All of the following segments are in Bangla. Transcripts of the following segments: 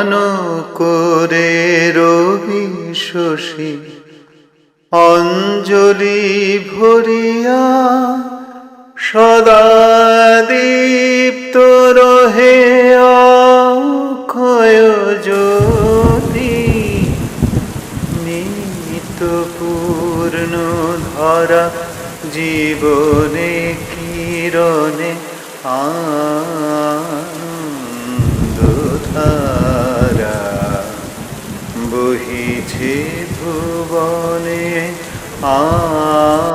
ঘন করে রবি শশী অঞ্জলি ভরিয়া সদা দীপ্ত রহে অক্ষয় জ্যোতি নিত্য পূর্ণ ধরা জীবনে কিরণে আনন্দধারা বহিছে ভুবনে আনন্দধারা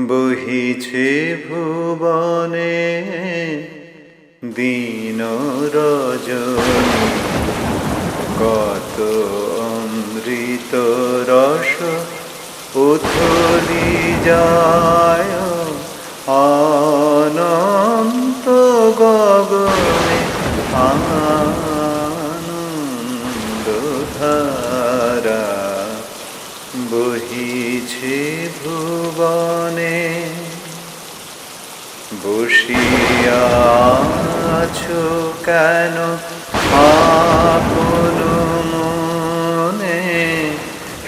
বহিছে ভুবনে দিন রজনী কত অমৃত রস উথলি যায় অনন্ত গগনে আনন্দধারা বহিছে ভুবনে বসিয়া আছো কেন আপন মনে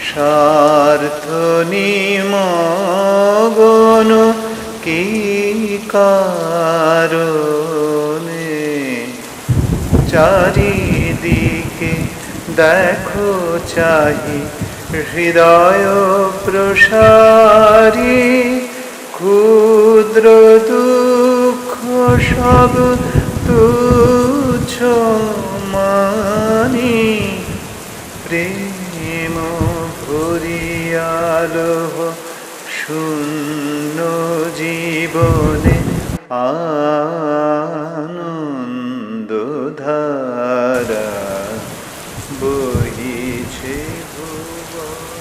স্বার্থ নিমগ্ন কি কারণে চারিদিকে দেখো চাহি হৃদয় প্রসারী ক্ষুদ্র দুঃখ সব তুচ্ছ মানি প্রেম ভরিয়ালো শূন্য জীবনে আনন্দধারা বহিছে ভুবনে।